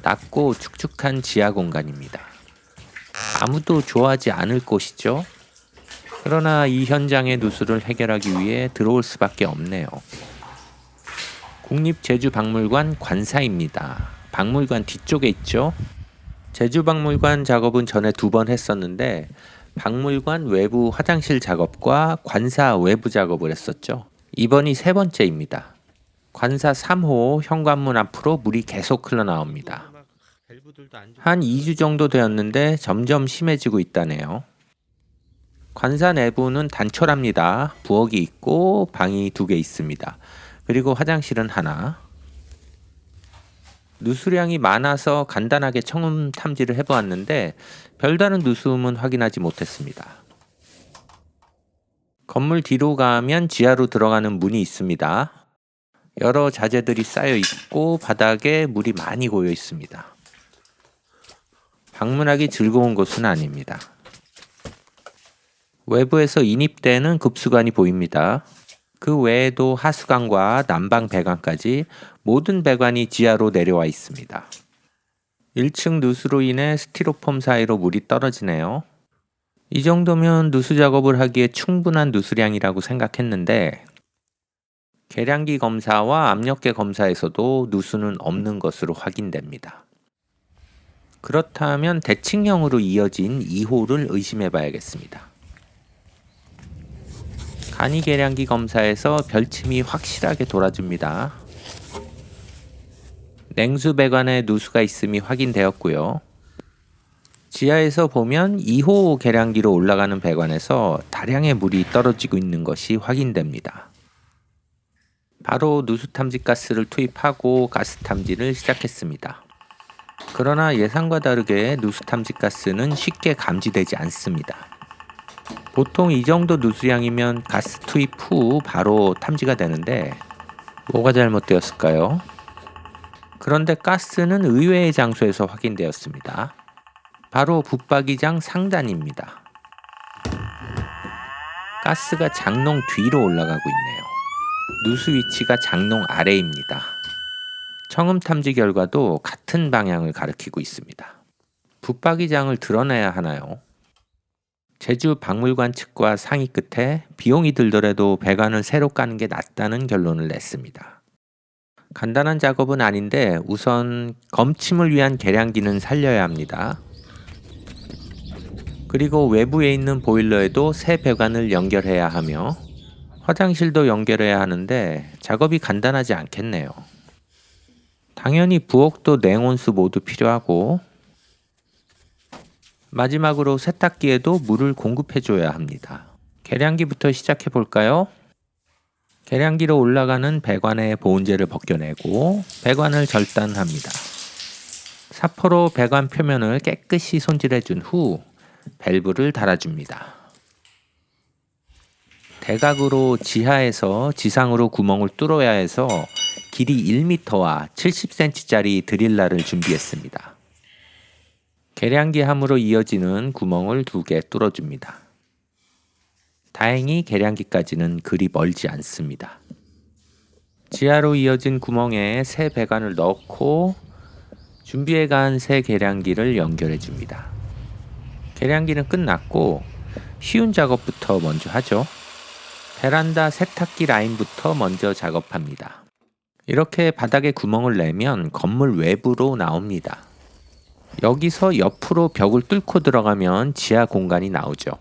낮고 축축한 지하 공간입니다. 아무도 좋아하지 않을 곳이죠. 그러나 이 현장의 누수를 해결하기 위해 들어올 수밖에 없네요. 국립제주박물관 관사입니다. 박물관 뒤쪽에 있죠. 제주박물관 작업은 전에 2번 했었는데 박물관 외부 화장실 작업과 관사 외부 작업을 했었죠. 이번이 3번째입니다. 관사 3호 현관문 앞으로 물이 계속 흘러나옵니다. 한 2주 정도 되었는데 점점 심해지고 있다네요. 관사 내부는 단촐합니다. 부엌이 있고 방이 2개 있습니다. 그리고 화장실은 하나. 누수량이 많아서 간단하게 청음 탐지를 해보았는데 별다른 누수음은 확인하지 못했습니다. 건물 뒤로 가면 지하로 들어가는 문이 있습니다. 여러 자재들이 쌓여 있고 바닥에 물이 많이 고여 있습니다. 방문하기 즐거운 곳은 아닙니다. 외부에서 인입되는 급수관이 보입니다. 그 외에도 하수관과 난방 배관까지 모든 배관이 지하로 내려와 있습니다. 1층 누수로 인해 스티로폼 사이로 물이 떨어지네요. 이 정도면 누수 작업을 하기에 충분한 누수량이라고 생각했는데 계량기 검사와 압력계 검사에서도 누수는 없는 것으로 확인됩니다. 그렇다면 대칭형으로 이어진 2호를 의심해 봐야겠습니다. 간이 계량기 검사에서 별침이 확실하게 돌아줍니다. 냉수 배관에 누수가 있음이 확인되었고요. 지하에서 보면 2호 계량기로 올라가는 배관에서 다량의 물이 떨어지고 있는 것이 확인됩니다. 바로 누수 탐지 가스를 투입하고 가스 탐지를 시작했습니다. 그러나 예상과 다르게 누수 탐지 가스는 쉽게 감지되지 않습니다. 보통 이 정도 누수량이면 가스 투입 후 바로 탐지가 되는데 뭐가 잘못되었을까요? 그런데 가스는 의외의 장소에서 확인되었습니다. 바로 붙박이장 상단입니다. 가스가 장롱 뒤로 올라가고 있네요. 누수 위치가 장롱 아래입니다. 청음 탐지 결과도 같은 방향을 가리키고 있습니다. 붙박이장을 드러내야 하나요? 제주 박물관 측과 상의 끝에 비용이 들더라도 배관을 새로 까는 게 낫다는 결론을 냈습니다. 간단한 작업은 아닌데 우선 검침을 위한 계량기는 살려야 합니다. 그리고 외부에 있는 보일러에도 새 배관을 연결해야 하며 화장실도 연결해야 하는데 작업이 간단하지 않겠네요. 당연히 부엌도 냉온수 모두 필요하고 마지막으로 세탁기에도 물을 공급해줘야 합니다. 계량기부터 시작해 볼까요? 계량기로 올라가는 배관의 보온재를 벗겨내고 배관을 절단합니다. 사포로 배관 표면을 깨끗이 손질해준 후 밸브를 달아줍니다. 대각으로 지하에서 지상으로 구멍을 뚫어야 해서 길이 1m와 70cm짜리 드릴라를 준비했습니다. 계량기 함으로 이어지는 구멍을 2개 뚫어줍니다. 다행히 계량기까지는 그리 멀지 않습니다. 지하로 이어진 구멍에 새 배관을 넣고 준비해간 새 계량기를 연결해줍니다. 계량기는 끝났고 쉬운 작업부터 먼저 하죠. 베란다 세탁기 라인부터 먼저 작업합니다. 이렇게 바닥에 구멍을 내면 건물 외부로 나옵니다. 여기서 옆으로 벽을 뚫고 들어가면 지하 공간이 나오죠.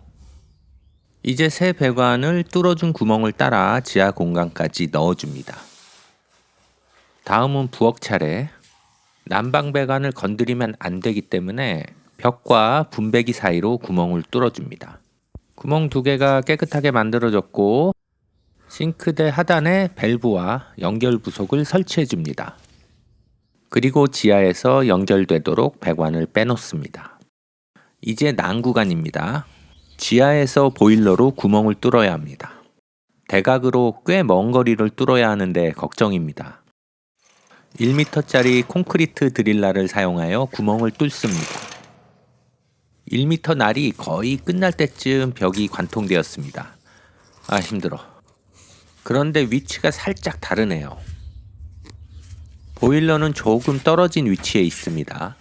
이제 새 배관을 뚫어준 구멍을 따라 지하 공간까지 넣어줍니다. 다음은 부엌 차례. 난방 배관을 건드리면 안 되기 때문에 벽과 분배기 사이로 구멍을 뚫어줍니다. 구멍 2개가 깨끗하게 만들어졌고 싱크대 하단에 밸브와 연결 부속을 설치해줍니다. 그리고 지하에서 연결되도록 배관을 빼놓습니다. 이제 난구간입니다. 지하에서 보일러로 구멍을 뚫어야 합니다. 대각으로 꽤 먼 거리를 뚫어야 하는데 걱정입니다. 1m짜리 콘크리트 드릴라를 사용하여 구멍을 뚫습니다. 1m 날이 거의 끝날 때쯤 벽이 관통되었습니다. 힘들어. 그런데 위치가 살짝 다르네요. 보일러는 조금 떨어진 위치에 있습니다.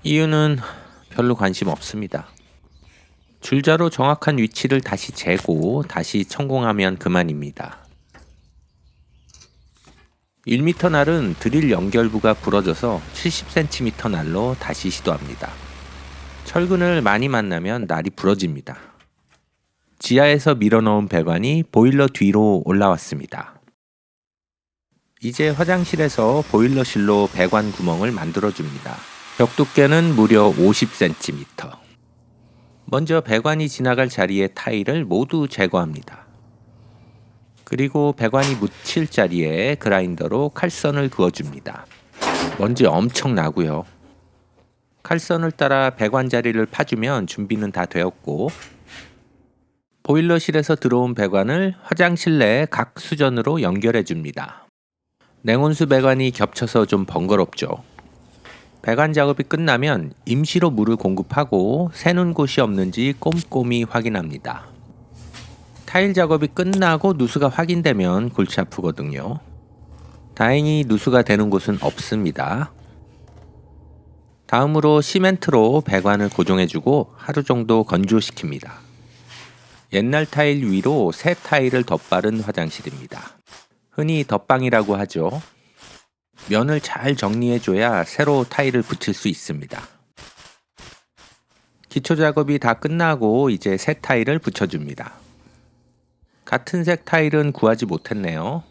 이유는 별로 관심 없습니다. 줄자로 정확한 위치를 다시 재고 다시 천공하면 그만입니다. 1m 날은 드릴 연결부가 부러져서 70cm 날로 다시 시도합니다. 철근을 많이 만나면 날이 부러집니다. 지하에서 밀어넣은 배관이 보일러 뒤로 올라왔습니다. 이제 화장실에서 보일러실로 배관 구멍을 만들어줍니다. 벽 두께는 무려 50cm. 먼저 배관이 지나갈 자리의 타일을 모두 제거합니다. 그리고 배관이 묻힐 자리에 그라인더로 칼선을 그어줍니다. 먼지 엄청 나고요. 칼선을 따라 배관 자리를 파주면 준비는 다 되었고, 보일러실에서 들어온 배관을 화장실 내 각 수전으로 연결해 줍니다. 냉온수 배관이 겹쳐서 좀 번거롭죠. 배관 작업이 끝나면 임시로 물을 공급하고 새는 곳이 없는지 꼼꼼히 확인합니다. 타일 작업이 끝나고 누수가 확인되면 골치 아프거든요. 다행히 누수가 되는 곳은 없습니다. 다음으로 시멘트로 배관을 고정해주고 하루 정도 건조시킵니다. 옛날 타일 위로 새 타일을 덧바른 화장실입니다. 흔히 덧방이라고 하죠. 면을 잘 정리해줘야 새로 타일을 붙일 수 있습니다. 기초 작업이 다 끝나고 이제 새 타일을 붙여줍니다. 같은 색 타일은 구하지 못했네요.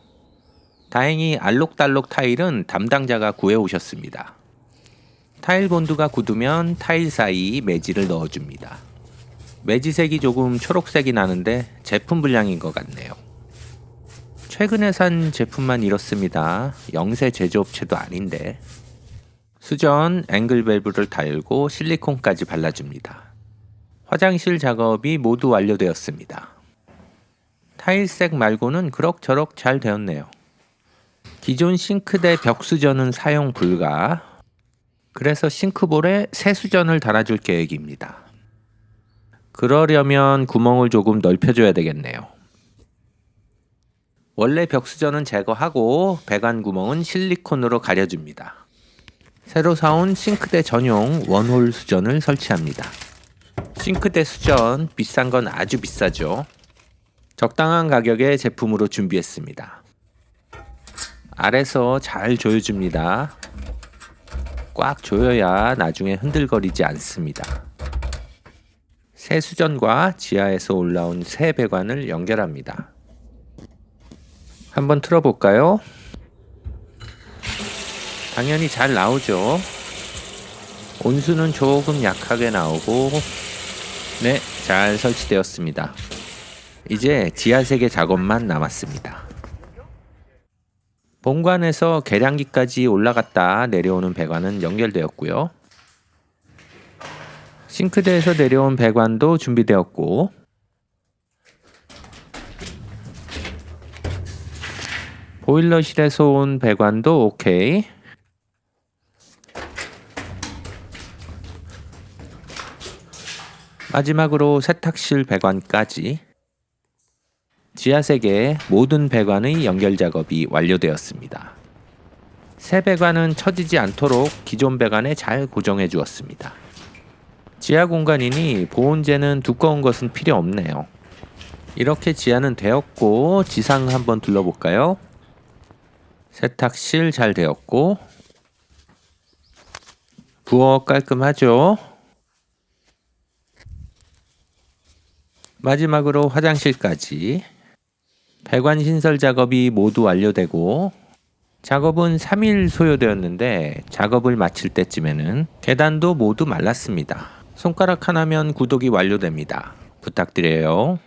다행히 알록달록 타일은 담당자가 구해오셨습니다. 타일 본드가 굳으면 타일 사이 매지를 넣어줍니다. 매지색이 조금 초록색이 나는데 제품 불량인 것 같네요. 최근에 산 제품만 이렇습니다. 영세 제조업체도 아닌데. 수전, 앵글 밸브를 달고 실리콘까지 발라줍니다. 화장실 작업이 모두 완료되었습니다. 타일색 말고는 그럭저럭 잘 되었네요. 기존 싱크대 벽 수전은 사용 불가. 그래서 싱크볼에 새 수전을 달아줄 계획입니다. 그러려면 구멍을 조금 넓혀줘야 되겠네요. 원래 벽 수전은 제거하고 배관 구멍은 실리콘으로 가려줍니다. 새로 사온 싱크대 전용 원홀 수전을 설치합니다. 싱크대 수전 비싼 건 아주 비싸죠. 적당한 가격의 제품으로 준비했습니다. 아래서 잘 조여줍니다. 꽉 조여야 나중에 흔들거리지 않습니다. 새 수전과 지하에서 올라온 새 배관을 연결합니다. 한번 틀어볼까요? 당연히 잘 나오죠. 온수는 조금 약하게 나오고, 네, 잘 설치되었습니다. 이제 지하세계 작업만 남았습니다. 본관에서 계량기까지 올라갔다 내려오는 배관은 연결되었고요. 싱크대에서 내려온 배관도 준비되었고, 보일러실에서 온 배관도 오케이. 마지막으로 세탁실 배관까지. 지하세계 모든 배관의 연결 작업이 완료되었습니다. 새 배관은 처지지 않도록 기존 배관에 잘 고정해 주었습니다. 지하 공간이니 보온재는 두꺼운 것은 필요 없네요. 이렇게 지하는 되었고, 지상 한번 둘러볼까요? 세탁실 잘 되었고, 부엌 깔끔하죠? 마지막으로 화장실까지. 배관 신설 작업이 모두 완료되고, 작업은 3일 소요되었는데 작업을 마칠 때쯤에는 계단도 모두 말랐습니다. 손가락 하나면 구독이 완료됩니다. 부탁드려요.